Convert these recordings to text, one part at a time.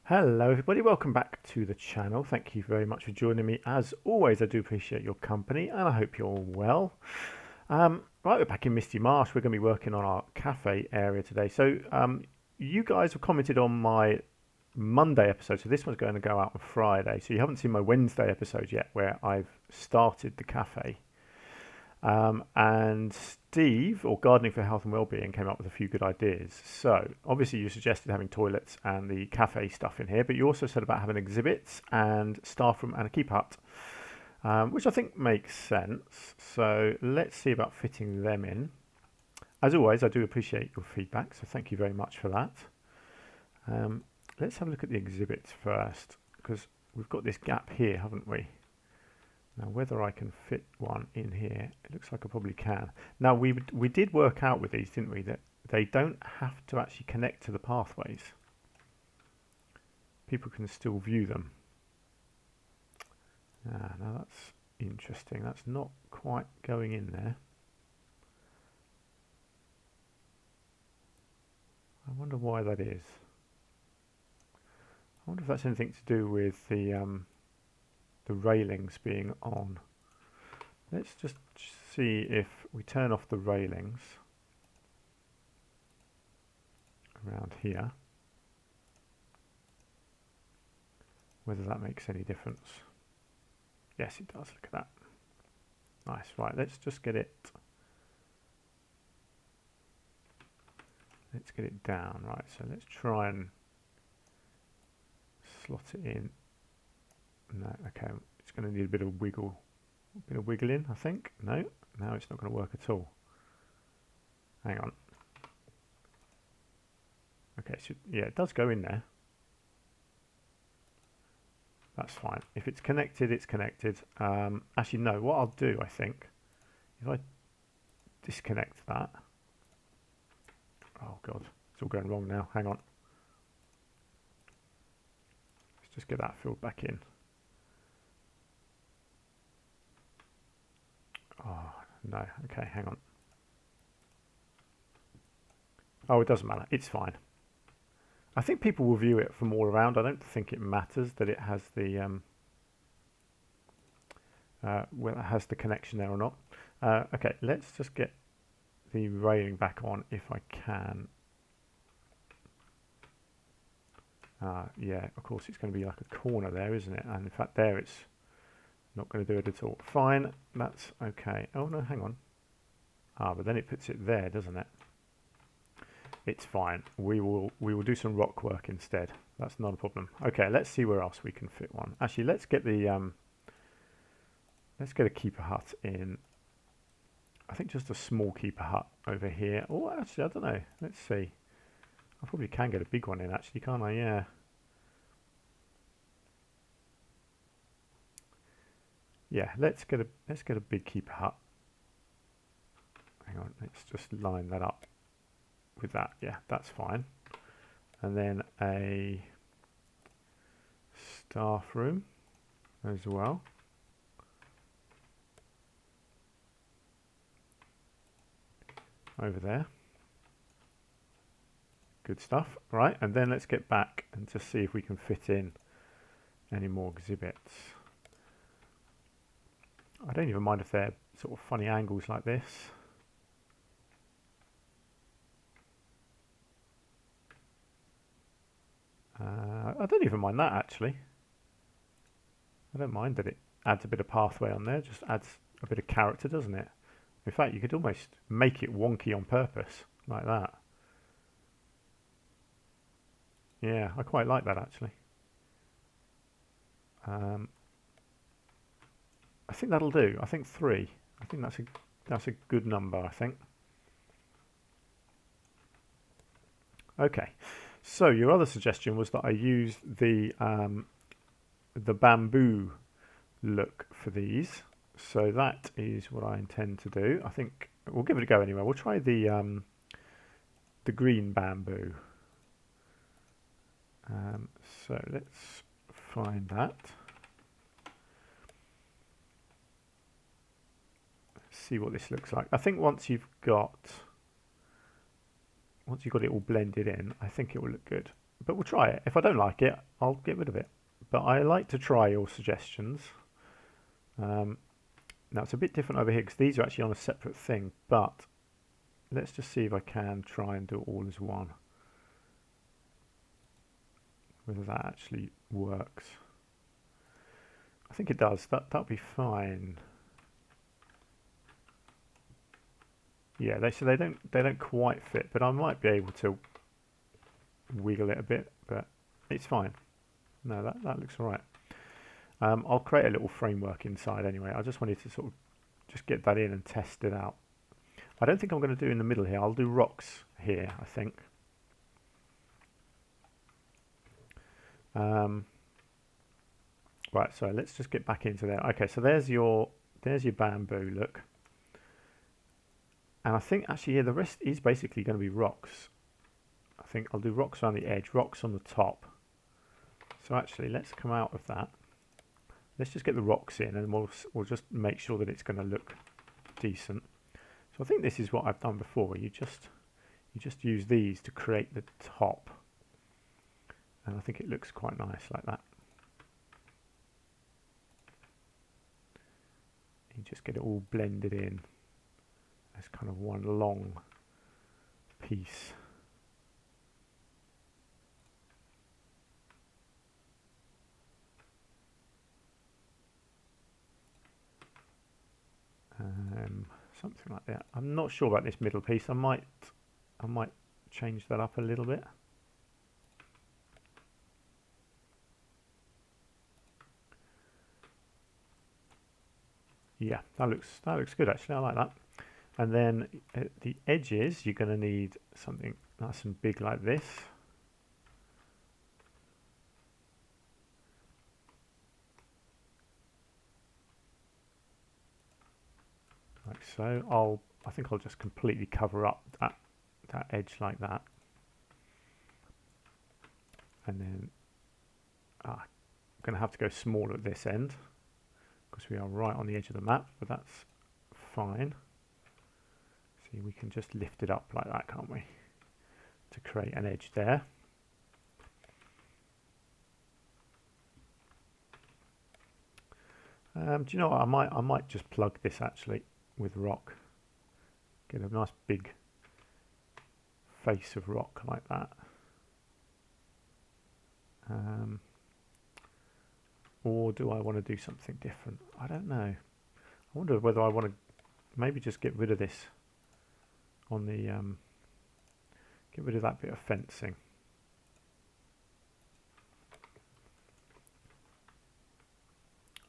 Hello everybody, welcome back to the channel. Thank you very much for joining me. As always, I do appreciate your company and I hope you're all well. Right, we're back in Misty Marsh. We're going to be working on our cafe area today. You guys have commented on my Monday episode, so this one's going to go out on Friday. So you haven't seen my Wednesday episode yet where I've started the cafe. And Steve, or Gardening for Health and Wellbeing, came up with a few good ideas. So obviously you suggested having toilets and the cafe stuff in here, but you also said about having exhibits and staff room and a keep hut, which I think makes sense. So let's see about fitting them in. As always, I do appreciate your feedback, so thank you very much for that. Let's have a look at the exhibits first, because we've got this gap here, haven't we? Now, whether I can fit one in here, it looks like I probably can. Now, we did work out with these, didn't we, that they don't have to actually connect to the pathways. People can still view them. Now that's interesting. That's not quite going in there. I wonder why that is. I wonder if that's anything to do with the railings being on. Let's just see if we turn off the railings around here, whether that makes any difference. Yes, it does. Look at that. Nice. Right, let's just get it. Let's get it down. Right, so let's try and slot it in. No, okay, it's going to need a bit of wiggle. A bit of wiggling, I think. No, now it's not going to work at all. Hang on. Okay, so yeah, it does go in there. That's fine. If it's connected, it's connected. Actually, no, what I'll do, I think, if I disconnect that. Oh, God, it's all going wrong now. Hang on. Let's just get that filled back in. Oh, no. Okay, hang on. Oh, it doesn't matter. It's fine. I think people will view it from all around. I don't think it matters that it has the whether it has the connection there or not. Okay, let's just get the railing back on if I can. Yeah, of course it's going to be like a corner there, isn't it? And in fact there it's not going to do it at all. Fine, that's okay. Oh no, hang on. But then it puts it there, doesn't it? It's fine. We will do some rock work instead. That's not a problem. Okay, let's see where else we can fit one. Actually, let's get the let's get a keeper hut in. I think just a small keeper hut over here. Oh, actually, I don't know. Let's see. I probably can get a big one in, actually, can't I? Yeah. Yeah, let's get a big keeper hut. Hang on, let's just line that up with that. Yeah, that's fine. And then a staff room as well. Over there. Good stuff. Right, and then let's get back and just see if we can fit in any more exhibits. I don't even mind if they're sort of funny angles like this. I don't even mind that, actually. I don't mind that it adds a bit of pathway on there, just adds a bit of character, doesn't it? In fact, you could almost make it wonky on purpose, like that. Yeah, I quite like that, actually. I think that'll do. I think 3. I think that's a good number, I think. Okay, so your other suggestion was that I use the bamboo look for these. So that is what I intend to do. I think we'll give it a go anyway. We'll try the green bamboo. So let's find that. See what this looks like. I think once you've got it all blended in, I think it will look good. but we'll try it. If I don't like it, I'll get rid of it. But I like to try your suggestions. Now it's a bit different over here because these are actually on a separate thing, but let's just see if I can try and do it all as one. Whether that actually works. I think it does. That'll be fine. Yeah, so they don't quite fit, but I might be able to wiggle it a bit, but it's fine. No, that looks all right. I'll create a little framework inside anyway. I just wanted to sort of just get that in and test it out. I don't think I'm going to do in the middle here. I'll do rocks here, I think. Right, so let's just get back into there. Okay, so there's your bamboo, look. And I think actually here the rest is basically going to be rocks. I think I'll do rocks around the edge, rocks on the top. So actually let's come out of that. Let's just get the rocks in and we'll just make sure that it's going to look decent. So I think this is what I've done before. You just use these to create the top. And I think it looks quite nice like that. You just get it all blended in as kind of one long piece. Something like that. I'm not sure about this middle piece. I might change that up a little bit. Yeah, that looks good actually. I like that. And then at the edges, you're going to need something nice and big like this. Like so. I think I'll just completely cover up that edge like that. And then I'm going to have to go smaller at this end because we are right on the edge of the map, but that's fine. See, we can just lift it up like that, can't we? To create an edge there. Do you know what? I might just plug this actually with rock. Get a nice big face of rock like that. Or do I want to do something different? I don't know. I wonder whether I want to maybe just get rid of this on the get rid of that bit of fencing.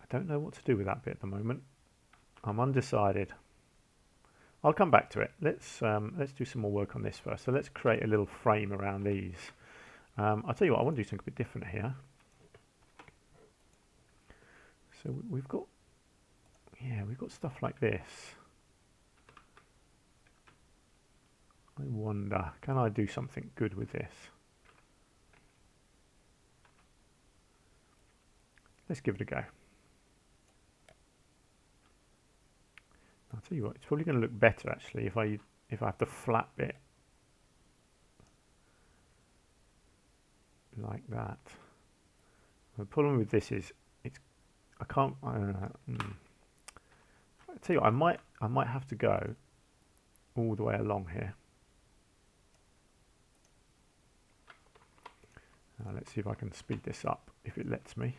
I don't know what to do with that bit at the moment. I'm undecided. I'll come back to it. Let's do some more work on this first. So let's create a little frame around these. I'll tell you what, I want to do something a bit different here. So we've got stuff like this. I wonder, can I do something good with this? Let's give it a go. I'll tell you what, it's probably going to look better actually if I have the flat bit like that. The problem with this is I can't. I tell you what, I might have to go all the way along here. Let's see if I can speed this up if it lets me.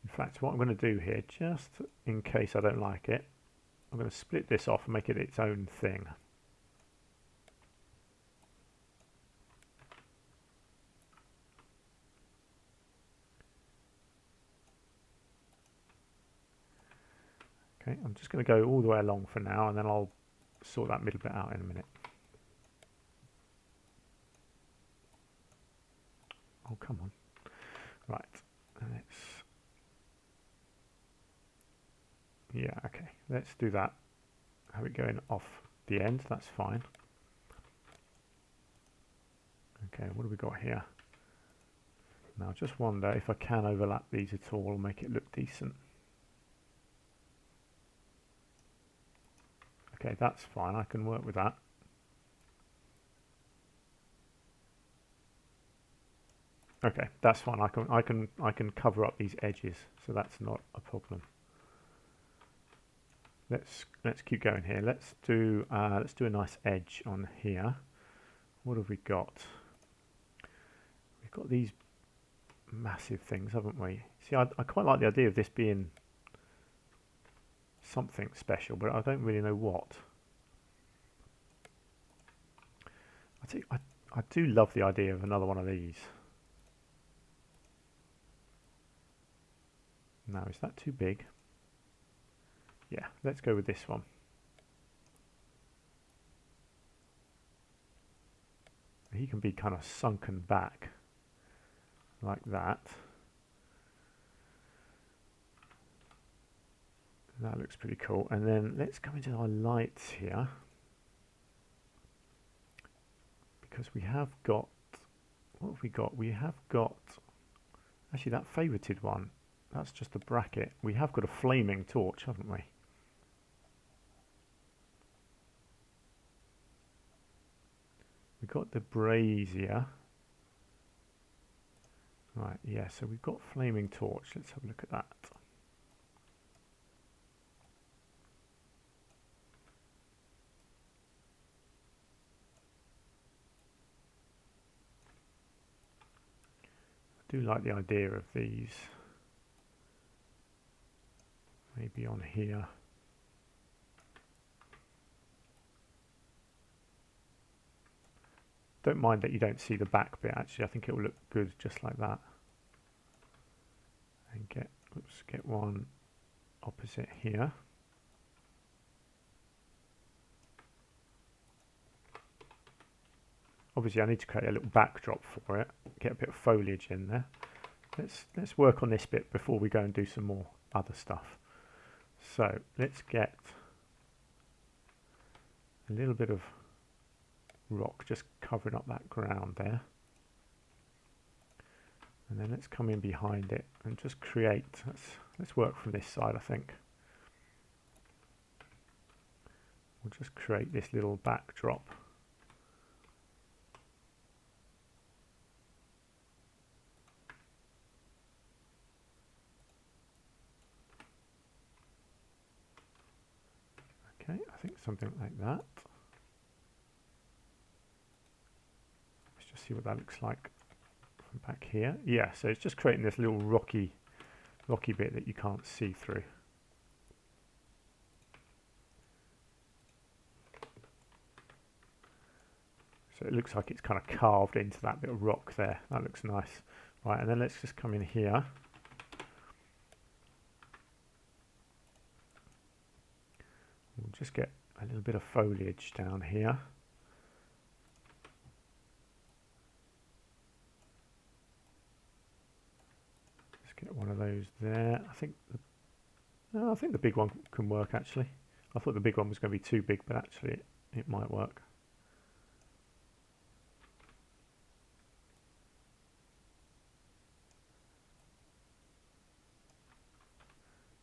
In fact, what I'm going to do here, just in case I don't like it, I'm going to split this off and make it its own thing. Okay, I'm just going to go all the way along for now, and then I'll sort that middle bit out in a minute. Oh, come on. Right, yeah, okay, let's do that. Have it going off the end, that's fine. Okay, what do we got here? Now, I just wonder if I can overlap these at all and make it look decent. Okay, that's fine. I can work with that. Okay, that's fine. I can cover up these edges, so that's not a problem. Let's keep going here. Let's do a nice edge on here. What have we got? We've got these massive things, haven't we? See, I quite like the idea of this being something special, but I don't really know what. I do love the idea of another one of these. Now, is that too big? Yeah, let's go with this one. He can be kind of sunken back like that. That looks pretty cool. And then let's come into our lights here, because we have got, what have we got? We have got, actually that favorited one, that's just a bracket. We have got a flaming torch, haven't we? We've got the brazier. Right, yeah, so we've got flaming torch. Let's have a look at that. I do like the idea of these. Maybe on here. Don't mind that you don't see the back bit, actually. I think it will look good just like that. And get one opposite here. Obviously I need to create a little backdrop for it, get a bit of foliage in there. Let's work on this bit before we go and do some more other stuff. So let's get a little bit of rock just covering up that ground there. And then let's come in behind it and just create, let's work from this side, I think. We'll just create this little backdrop. Okay, I think something like that. Let's just see what that looks like from back here. Yeah, so it's just creating this little rocky bit that you can't see through. So it looks like it's kind of carved into that bit of rock there. That looks nice. Right, and then let's just come in here. We'll just get a little bit of foliage down here. Let's get one of those there. I think the big one can work, actually. I thought the big one was going to be too big, but actually it might work.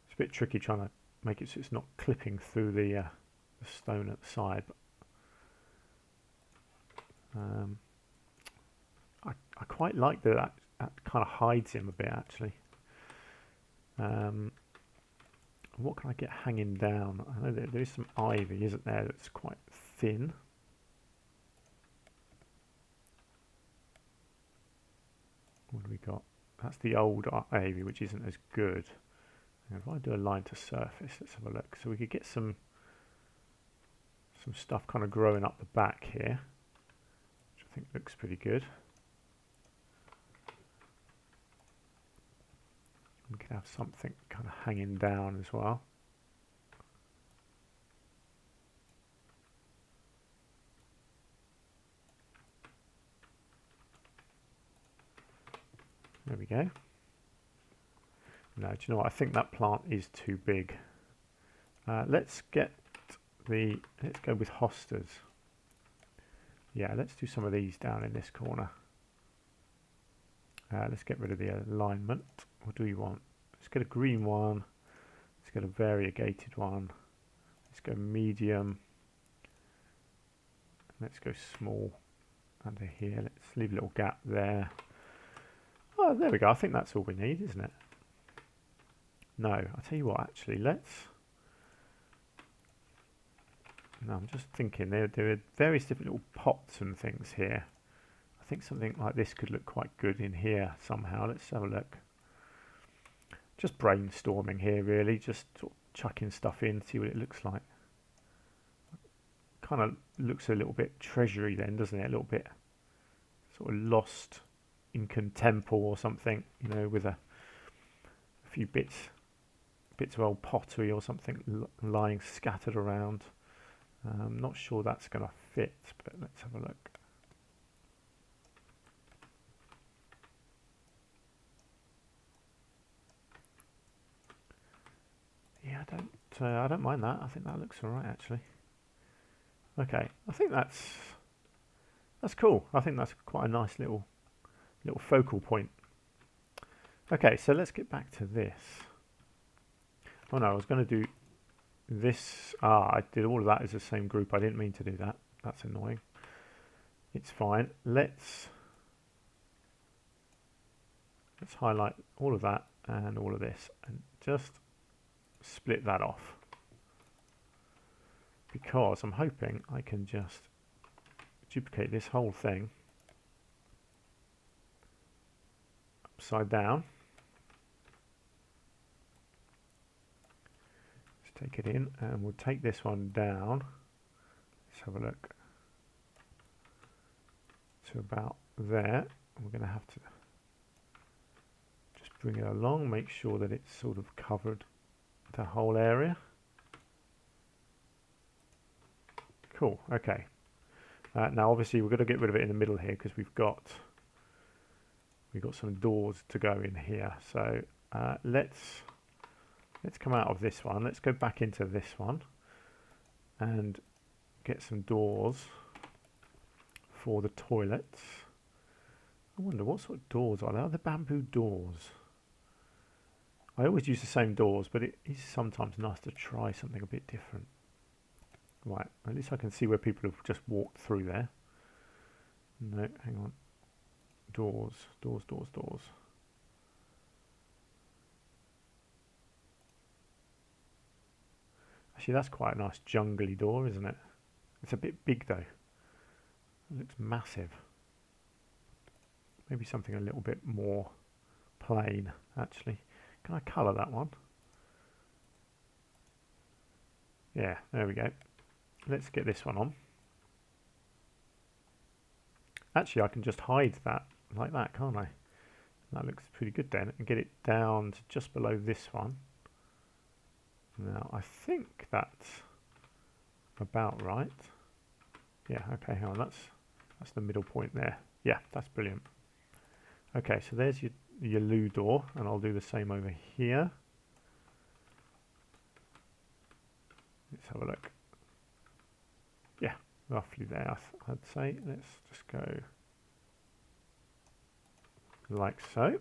It's a bit tricky trying to make it so it's not clipping through the stone at the side. But, I quite like that kind of hides him a bit, actually. What can I get hanging down? I know there is some ivy, isn't there, that's quite thin. What do we got? That's the old ivy, which isn't as good. And if I do a line to surface, let's have a look. So we could get some stuff kind of growing up the back here, which I think looks pretty good. We could have something kind of hanging down as well. There we go. No, do you know what? I think that plant is too big. Let's go with hostas. Yeah, let's do some of these down in this corner. Let's get rid of the alignment. What do we want? Let's get a green one. Let's get a variegated one. Let's go medium. Let's go small under here. Let's leave a little gap there. Oh, there we go. I think that's all we need, isn't it? No, I'll tell you what, actually, let's... No, I'm just thinking there are various different little pots and things here. I think something like this could look quite good in here somehow. Let's have a look. Just brainstorming here, really. Just sort of chucking stuff in, see what it looks like. Kind of looks a little bit treasury then, doesn't it? A little bit sort of lost in contempo or something, you know, with a few bits of old pottery or something lying scattered around. I'm not sure that's going to fit, but let's have a look. Yeah, I don't mind that. I think that looks all right, actually. Okay, I think that's cool. I think that's quite a nice little focal point. Okay, so let's get back to this. Oh no, I was going to do this. I did all of that as the same group. I didn't mean to do that. That's annoying. It's fine. Let's highlight all of that and all of this and just split that off, because I'm hoping I can just duplicate this whole thing upside down. Let's take it in, and we'll take this one down. Let's have a look to about there. We're going to have to just bring it along, make sure that it's sort of covered the whole area. Cool. Okay. Now, obviously, we're going to get rid of it in the middle here because we've got some doors to go in here. So let's come out of this one. Let's go back into this one and get some doors for the toilets. I wonder what sort of doors are there. Are the bamboo doors? I always use the same doors, but it is sometimes nice to try something a bit different. Right, at least I can see where people have just walked through there. No, hang on. Doors, doors, doors, doors. Actually, that's quite a nice jungly door, isn't it? It's a bit big though. It looks massive. Maybe something a little bit more plain, actually. Can I colour that one? Yeah, there we go. Let's get this one on. Actually, I can just hide that like that, can't I? That looks pretty good then. And get it down to just below this one. Now, I think that's about right. Yeah, okay, hang on. That's the middle point there. Yeah, that's brilliant. Okay, so there's your loo door, and I'll do the same over here. Let's have a look. Yeah, roughly there, I'd say. Let's just go like so.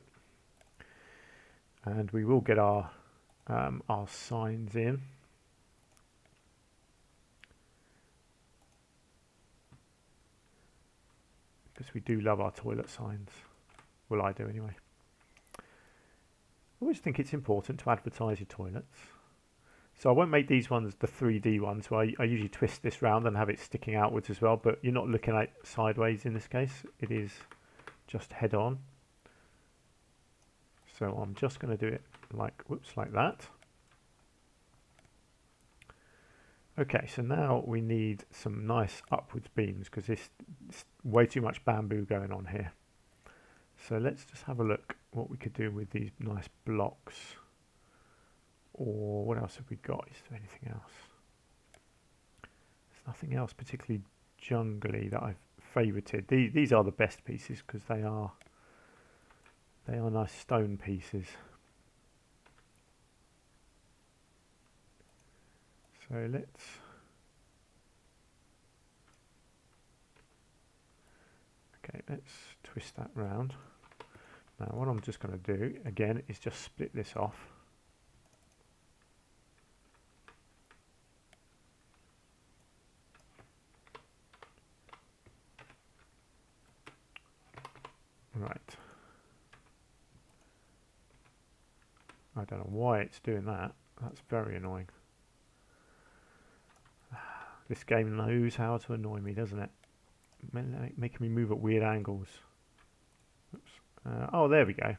And we will get our signs in. Because we do love our toilet signs. Well, I do anyway. I always think it's important to advertise your toilets. So I won't make these ones the 3D ones, so I usually twist this round and have it sticking outwards as well, but you're not looking at it sideways in this case. It is just head on. So I'm just going to do it like, whoops, like that. Okay, so now we need some nice upwards beams because there's way too much bamboo going on here. So let's just have a look what we could do with these nice blocks. Or what else have we got? Is there anything else? There's nothing else particularly jungly that I've favorited. These are the best pieces because they are nice stone pieces. So let's twist that round. Now what I'm just going to do again is just split this off. Right. I don't know why it's doing that. That's very annoying. This game knows how to annoy me, doesn't it? Making me move at weird angles. Oops. Oh, there we go.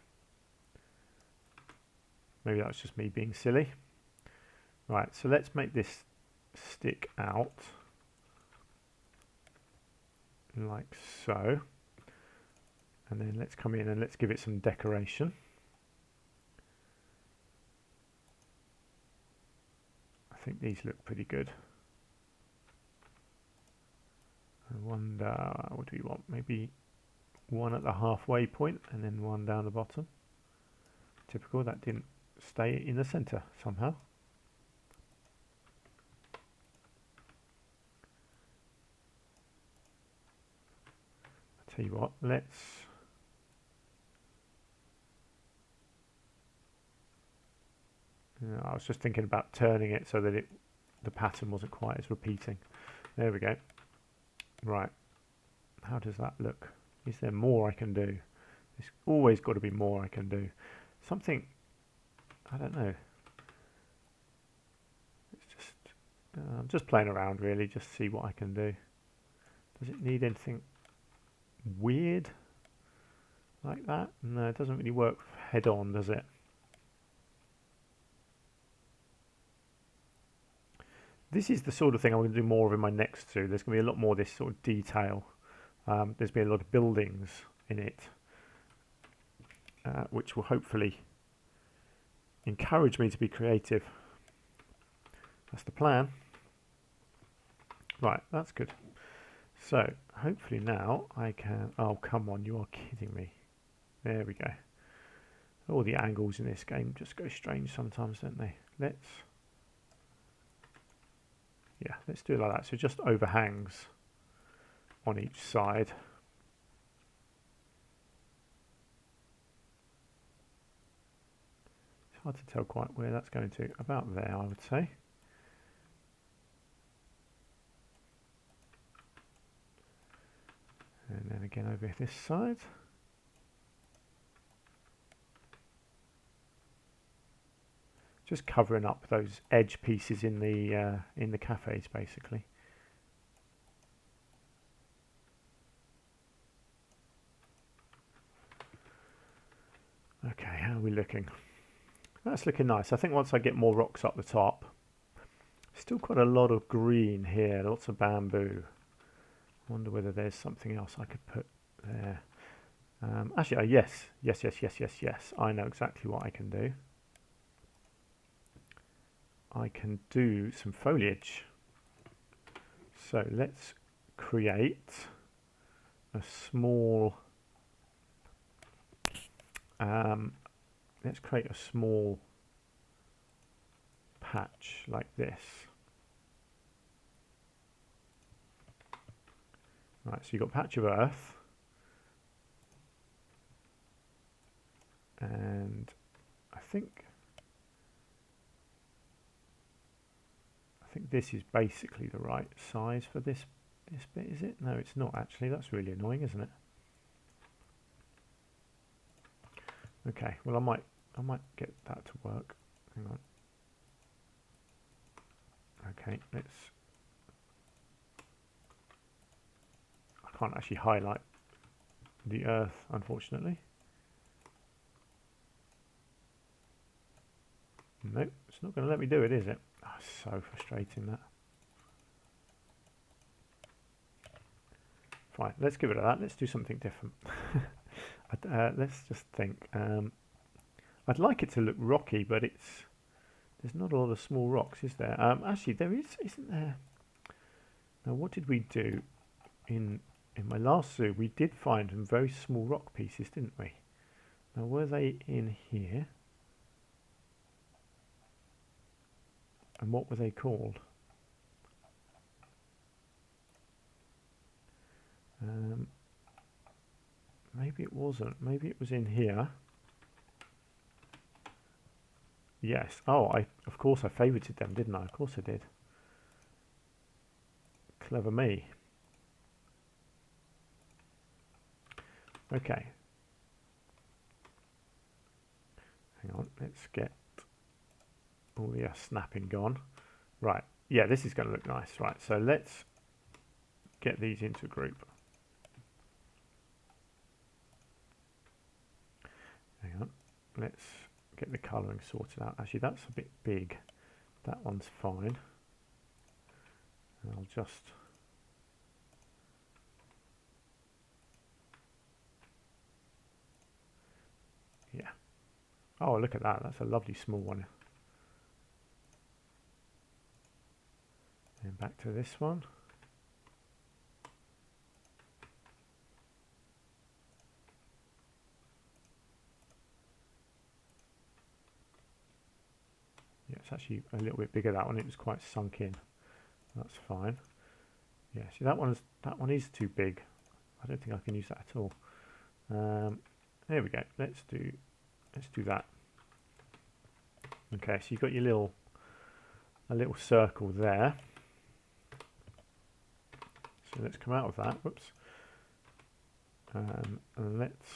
Maybe that's just me being silly. Right, so let's make this stick out. Like so. And then let's come in and let's give it some decoration. I think these look pretty good. I wonder, what do we want? Maybe one at the halfway point and then one down the bottom. Typical, that didn't stay in the center somehow. I'll tell you what, let's... I was just thinking about turning it so that the pattern wasn't quite as repeating. There we go. Right. How does that look? Is there more I can do? There's always got to be more I can do. Something, I don't know. It's just, I'm just playing around really, just see what I can do. Does it need anything weird like that? No, it doesn't really work head on, does it? This is the sort of thing I'm going to do more of in my next two. There's going to be a lot more of this sort of detail. There's been a lot of buildings in it, which will hopefully encourage me to be creative. That's the plan. Right, that's good. So, hopefully now I can... Oh, come on, you are kidding me. There we go. All the angles in this game just go strange sometimes, don't they? Yeah, let's do it like that. So just overhangs on each side. It's hard to tell quite where that's going to. About there, I would say. And then again over this side. Just covering up those edge pieces in the cafes, basically. Okay, how are we looking? That's looking nice. I think once I get more rocks up the top, still quite a lot of green here, lots of bamboo. I wonder whether there's something else I could put there. Actually, yes. I know exactly what I can do. I can do some foliage. So let's create a small patch like this. Right, so you've got a patch of earth, and I think this is basically the right size for this bit, is it? No, it's not actually. That's really annoying, isn't it? Okay, well I might get that to work. Hang on. Okay, I can't actually highlight the earth, unfortunately. Nope, it's not going to let me do it, is it? Oh, so frustrating, that. Fine, let's give it a that. Let's do something different. Let's just think. I'd like it to look rocky, but there's not a lot of small rocks, is there? Actually, there isn't there? Now, what did we do in my last zoo? We did find some very small rock pieces, didn't we? Now, were they in here? And what were they called? Maybe it wasn't. Maybe it was in here. Yes. Oh, of course I favorited them, didn't I? Of course I did. Clever me. Okay. Let's get all the snapping gone. Right, yeah, this is going to look nice. Right, so let's get these into a group. Hang on, let's get the colouring sorted out. Actually, that's a bit big. That one's fine. I'll just... yeah. Oh, look at that. That's a lovely small one. And back to this one. Yeah, it's actually a little bit bigger, that one. It was quite sunk in. That's fine. Yeah, see that one is too big. I don't think I can use that at all. There we go. Let's do that. Okay, so you've got your little circle there. So let's come out of that. Whoops. And let's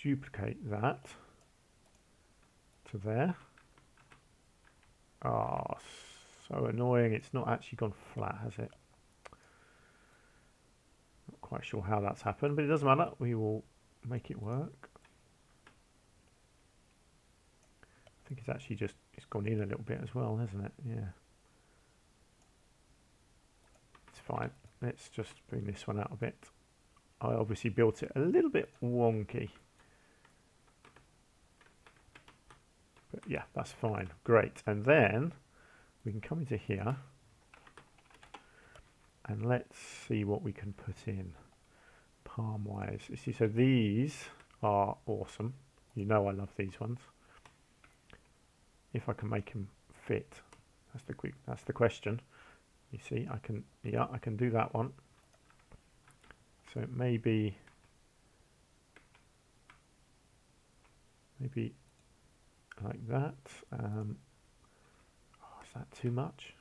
duplicate that to there. Oh, so annoying. It's not actually gone flat, has it? Not quite sure how that's happened, but it doesn't matter. We will make it work. I think it's actually just, it's gone in a little bit as well, hasn't it? Yeah. It's fine. Let's just bring this one out a bit. I obviously built it a little bit wonky. But yeah, that's fine. Great. And then we can come into here and let's see what we can put in palm wise. You see, so these are awesome. You know I love these ones. If I can make them fit, that's the question. You see, I can do that one. So maybe like that. Oh, is that too much?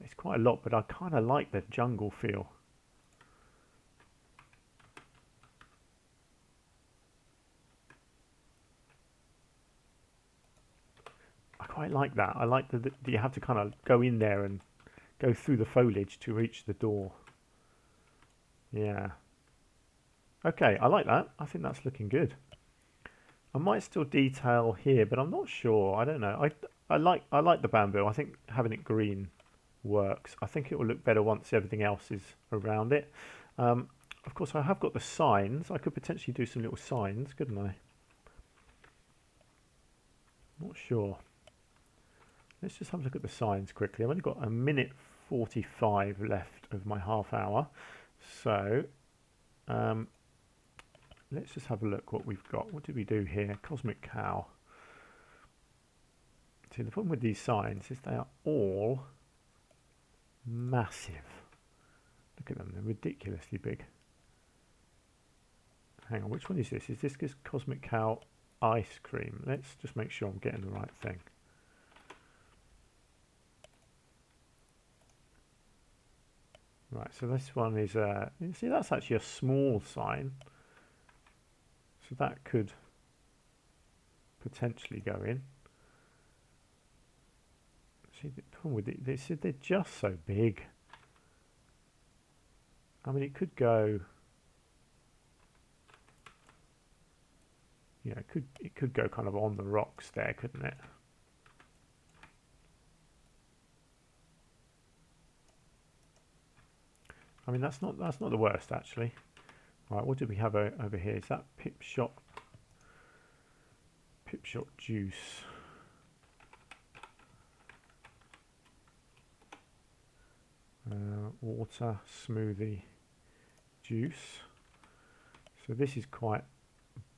It's quite a lot, but I kind of like the jungle feel. I quite like that. I like that you have to kind of go in there and go through the foliage to reach the door. Yeah. Okay, I like that. I think that's looking good. I might still detail here, but I'm not sure. I don't know. I like the bamboo. I think having it green works. I think it will look better once everything else is around it. Of course, I have got the signs. I could potentially do some little signs, couldn't I? Not sure. Let's just have a look at the signs quickly. I've only got 1:45 left of my half hour. So let's just have a look what we've got. What did we do here? Cosmic Cow. See, the problem with these signs is they are all massive. Look at them, they're ridiculously big. Hang on, which one is this? Is this Cosmic Cow ice cream? Let's just make sure I'm getting the right thing. Right, so this one is, you see that's actually a small sign. So that could potentially go in. See, the problem with this is they're just so big. I mean, it could go, yeah, it could go kind of on the rocks there, couldn't it? I mean, that's not the worst actually. Right, what did we have over here? Is that pip shot juice? Water smoothie juice. So this is quite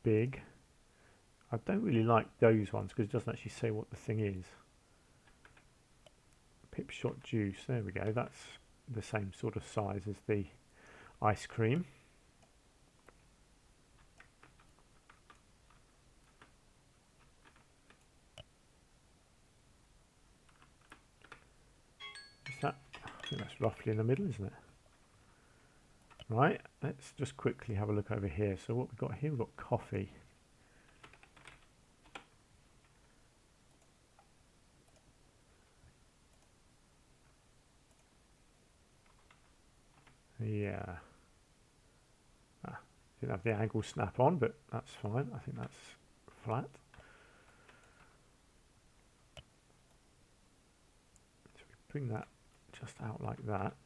big. I don't really like those ones because it doesn't actually say what the thing is. Pip shot juice. There we go. That's the same sort of size as the ice cream. Is that? I think that's roughly in the middle, isn't it? Right. Let's just quickly have a look over here. So what we've got here, we've got coffee. Yeah. Didn't have the angle snap on, but that's fine. I think that's flat. So we bring that just out like that.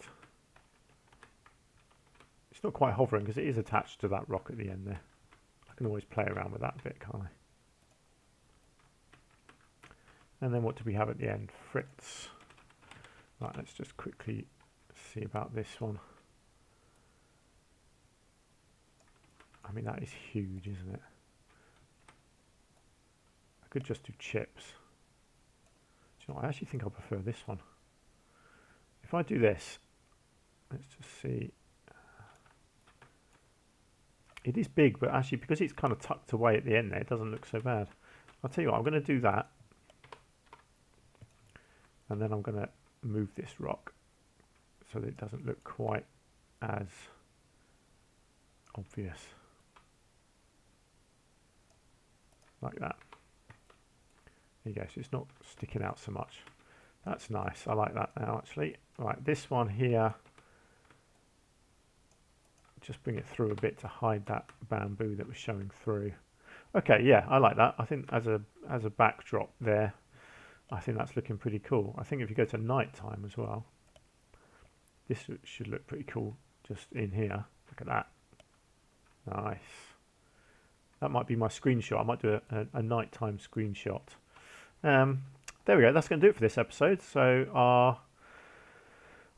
It's not quite hovering because it is attached to that rock at the end there. I can always play around with that a bit, can't I? And then what do we have at the end? Fritz. Right, let's just quickly see about this one. I mean, that is huge, isn't it? I could just do chips. Do you know what? I actually think I prefer this one. If I do this, let's just see. It is big, but actually because it's kind of tucked away at the end there, it doesn't look so bad. I'll tell you what, I'm going to do that. And then I'm going to move this rock so that it doesn't look quite as obvious. Like that. There you go, so it's not sticking out so much. That's nice, I like that now actually. Right, this one here, just bring it through a bit to hide that bamboo that was showing through. Okay, yeah, I like that. I think as a backdrop there, I think that's looking pretty cool. I think if you go to night time as well, this should look pretty cool just in here. Look at that. Nice. That might be my screenshot. I might do a nighttime screenshot. There we go. That's going to do it for this episode. So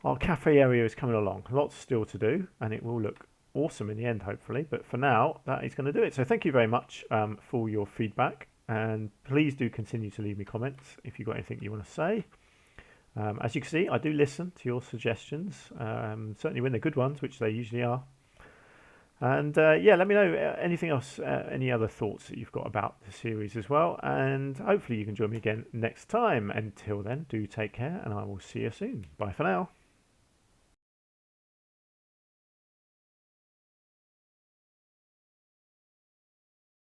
our cafe area is coming along. Lots still to do, and it will look awesome in the end, hopefully. But for now, that is going to do it. So thank you very much for your feedback, and please do continue to leave me comments if you've got anything you want to say. As you can see, I do listen to your suggestions, certainly when they're good ones, which they usually are. And yeah, let me know anything else, any other thoughts that you've got about the series as well. And hopefully you can join me again next time. Until then, do take care, and I will see you soon. Bye for now.